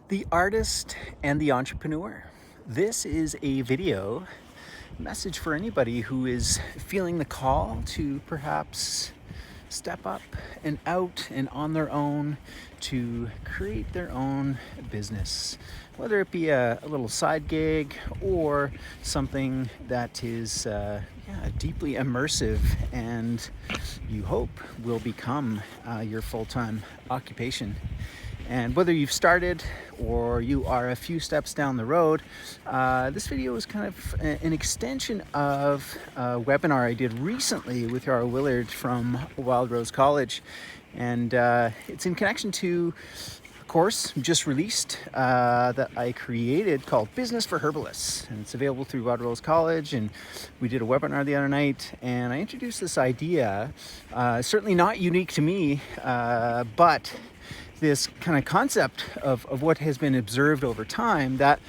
The Artist and the Entrepreneur. This is a video message for anybody who is feeling the call to perhaps step up and out and on their own to create their own business, whether it be a little side gig or something that is deeply immersive and you hope will become your full-time occupation. And whether you've started or you are a few steps down the road, this video is kind of an extension of a webinar I did recently with Yara Willard from Wild Rose College. And it's in connection to a course just released that I created called Business for Herbalists. And it's available through Wild Rose College. And we did a webinar the other night. And I introduced this idea, certainly not unique to me, but this kind of concept of what has been observed over time, that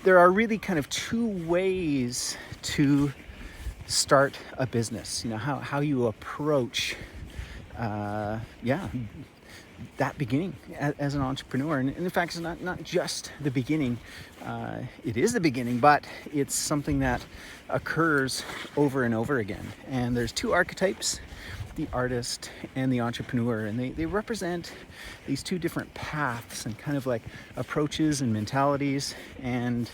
there are really kind of two ways to start a business. You know, how you approach that beginning as an entrepreneur. And in fact, it's not just the beginning. It is the beginning, but it's something that occurs over and over again. And there's two archetypes: the artist and the entrepreneur, and they represent these two different paths and kind of like approaches and mentalities. And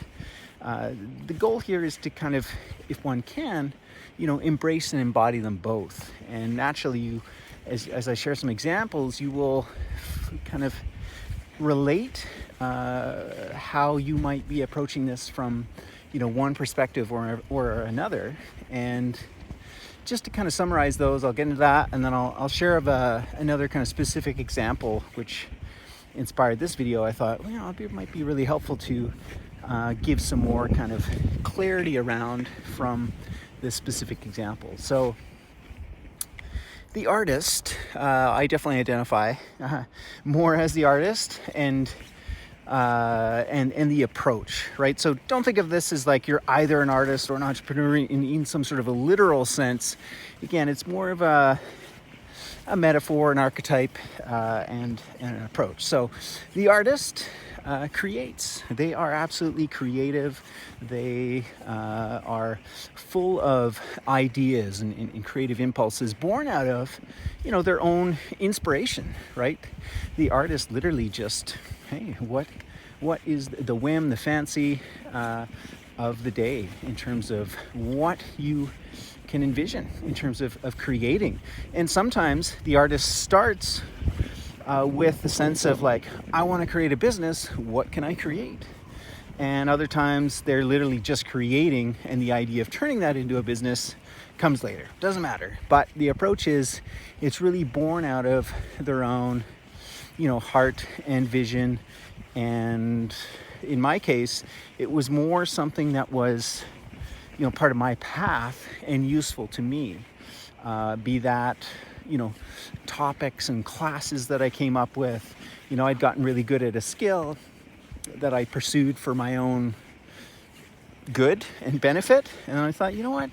the goal here is to kind of, if one can, embrace and embody them both. And naturally, you, as I share some examples, you will kind of relate how you might be approaching this from one perspective or another. And just to kind of summarize those, I'll get into that, and then I'll share another kind of specific example which inspired this video. I thought, it might be really helpful to give some more kind of clarity around from this specific example. So the artist, I definitely identify more as the artist, and the approach, right? So don't think of this as like you're either an artist or an entrepreneur in some sort of a literal sense. Again, it's more of a metaphor, an archetype, and an approach. So the artist creates. They are absolutely creative. They are full of ideas and creative impulses born out of, their own inspiration, right? The artist literally just, hey, what is the whim, the fancy of the day in terms of what you can envision in terms of creating. And sometimes the artist starts with the sense of like, I want to create a business, what can I create? And other times they're literally just creating, and the idea of turning that into a business comes later. Doesn't matter. But the approach is, it's really born out of their own, heart and vision. And in my case, it was more something that was, part of my path and useful to me. Be that, topics and classes that I came up with. I'd gotten really good at a skill that I pursued for my own good and benefit. And I thought, what?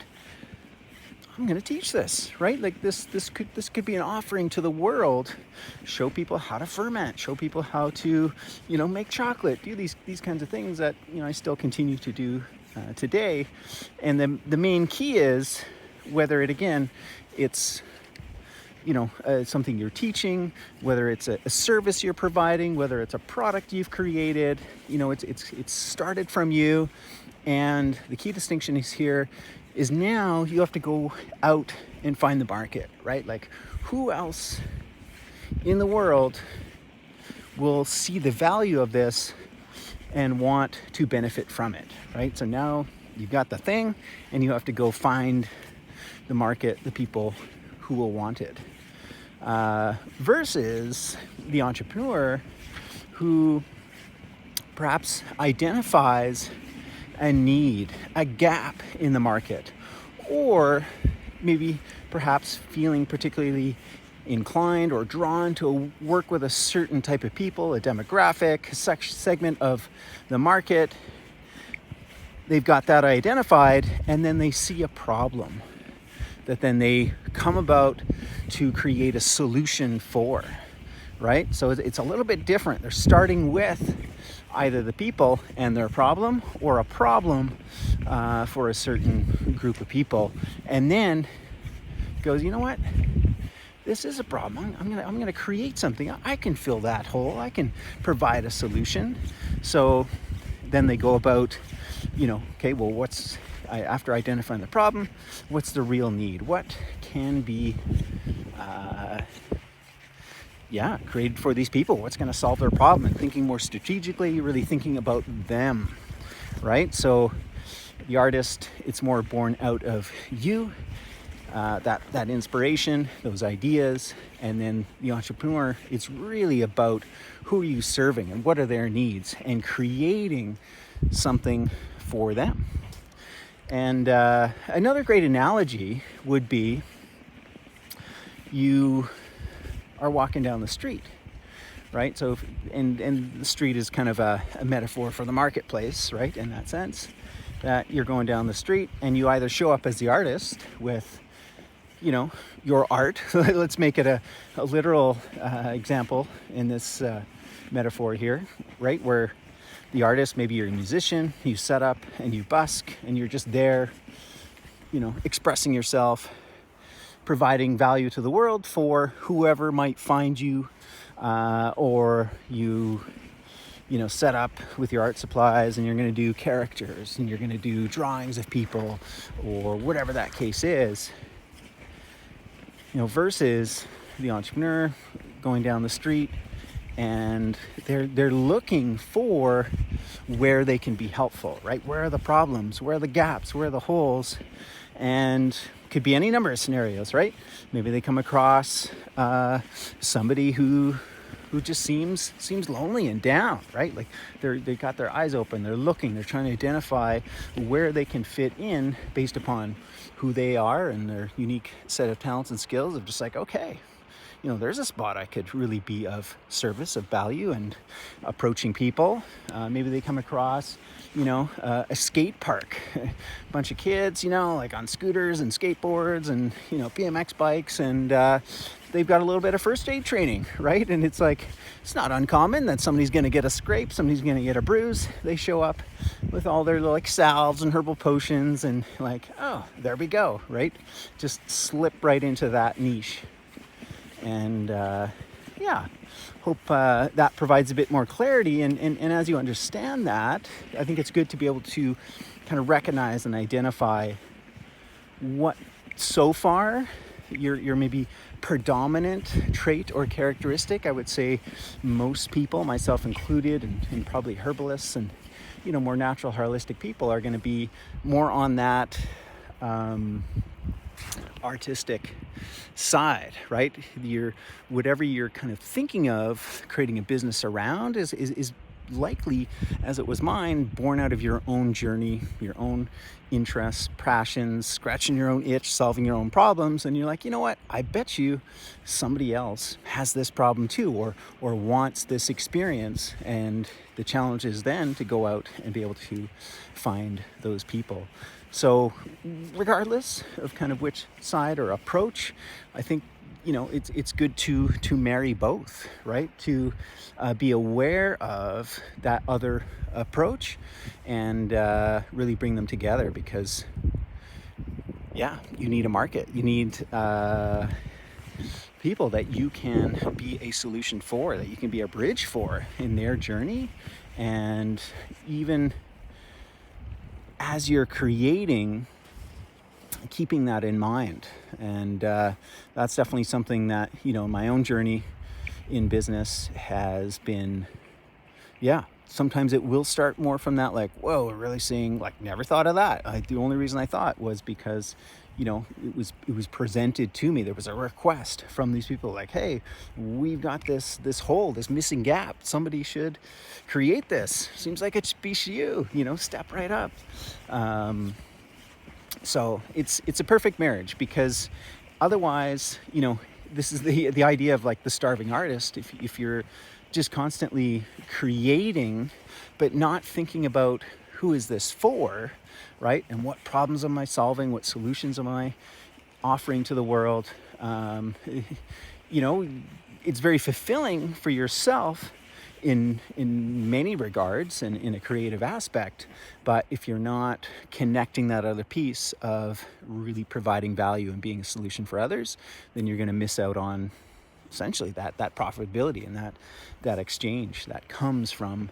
I'm going to teach this, right? Like this could be an offering to the world. Show people how to ferment, show people how to, make chocolate, do these kinds of things that, I still continue to do today. And the main key is whether it's something you're teaching, whether it's a service you're providing, whether it's a product you've created, it's started from you. And the key distinction is now you have to go out and find the market, right? Like, who else in the world will see the value of this and want to benefit from it, right? So now you've got the thing, and you have to go find the market, the people who will want it. Versus the entrepreneur, who perhaps identifies a need, a gap in the market, or maybe perhaps feeling particularly inclined or drawn to work with a certain type of people, a demographic, a segment of the market. They've got that identified, and then they see a problem that then they come about to create a solution for, right? So it's a little bit different. They're starting with either the people and their problem, or a problem for a certain group of people, and then goes, you know what? This is a problem. I'm gonna create something. I can fill that hole. I can provide a solution. So then they go about, okay, well, after identifying the problem, what's the real need? What can be created for these people? What's going to solve their problem? And thinking more strategically, really thinking about them, right? So the artist, it's more born out of you, that inspiration, those ideas. And then the entrepreneur, it's really about who are you serving and what are their needs, and creating something for them. And another great analogy would be, you are walking down the street, right? So, and the street is kind of a metaphor for the marketplace, right? In that sense, that you're going down the street and you either show up as the artist with, your art. Let's make it a literal example in this metaphor here, right? Where the artist, maybe you're a musician, you set up and you busk and you're just there, expressing yourself, providing value to the world for whoever might find you, or you set up with your art supplies and you're going to do characters and you're going to do drawings of people, or whatever that case is, versus the entrepreneur going down the street and they're looking for where they can be helpful, right? Where are the problems? Where are the gaps? Where are the holes? And could be any number of scenarios, right? Maybe they come across somebody who just seems lonely and down, right? Like they got their eyes open, they're looking, they're trying to identify where they can fit in based upon who they are and their unique set of talents and skills, of just like, okay, there's a spot I could really be of service, of value, and approaching people. Maybe they come across, a skate park, a bunch of kids, like on scooters and skateboards and, BMX bikes, and they've got a little bit of first aid training, right? And it's like, it's not uncommon that somebody's going to get a scrape, somebody's going to get a bruise. They show up with all their salves and herbal potions, and like, oh, there we go, right? Just slip right into that niche. And hope that provides a bit more clarity. And as you understand that, I think it's good to be able to kind of recognize and identify what so far your maybe predominant trait or characteristic. I would say most people, myself included, and probably herbalists and more natural holistic people, are going to be more on that artistic side, right? Whatever you're kind of thinking of creating a business around is likely, as it was mine, born out of your own journey, your own interests, passions, scratching your own itch, solving your own problems. And you're like, you know what? I bet you somebody else has this problem too, or wants this experience. And the challenge is then to go out and be able to find those people. So regardless of kind of which side or approach, I think, it's good to marry both, right? To be aware of that other approach and really bring them together, because you need a market. You need people that you can be a solution for, that you can be a bridge for in their journey. And even as you're creating, keeping that in mind. And that's definitely something that, my own journey in business has been, sometimes it will start more from that, like, whoa, we're really seeing, like, never thought of that. The only reason I thought was because, it was presented to me. There was a request from these people, like, hey, we've got this hole, this missing gap. Somebody should create this. Seems like it should be you, step right up. So it's a perfect marriage, because otherwise, this is the idea of like the starving artist. If you're just constantly creating, but not thinking about who is this for, right? And what problems am I solving? What solutions am I offering to the world? it's very fulfilling for yourself in many regards and in a creative aspect. But if you're not connecting that other piece of really providing value and being a solution for others, then you're going to miss out on essentially that profitability and that exchange that comes from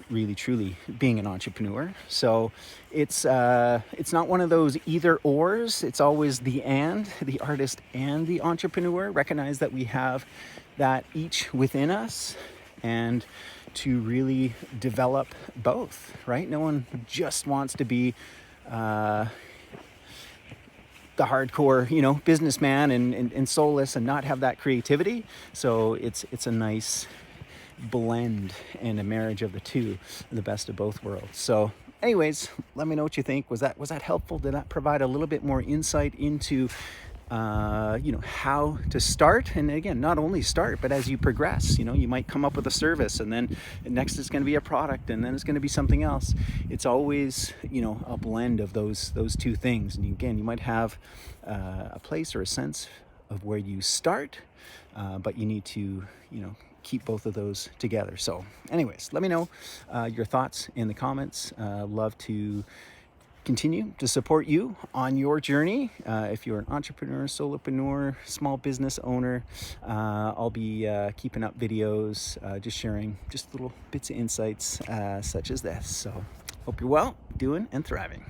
really truly being an entrepreneur. So it's not one of those either ors. It's always the artist and the entrepreneur. Recognize that we have that each within us, and to really develop both, right? No one just wants to be the hardcore, businessman and soulless and not have that creativity. So it's a nice blend and a marriage of the two, the best of both worlds. So anyways, let me know what you think. Was that helpful? Did that provide a little bit more insight into how to start? And again, not only start, but as you progress, you might come up with a service, and then next it's going to be a product, and then it's going to be something else. It's always, a blend of those two things. And again, you might have a place or a sense of where you start, but you need to, keep both of those together. So anyways, let me know your thoughts in the comments. Love to continue to support you on your journey. If you're an entrepreneur, solopreneur, small business owner, I'll be keeping up videos, just sharing just little bits of insights such as this. So hope you're well, doing and thriving.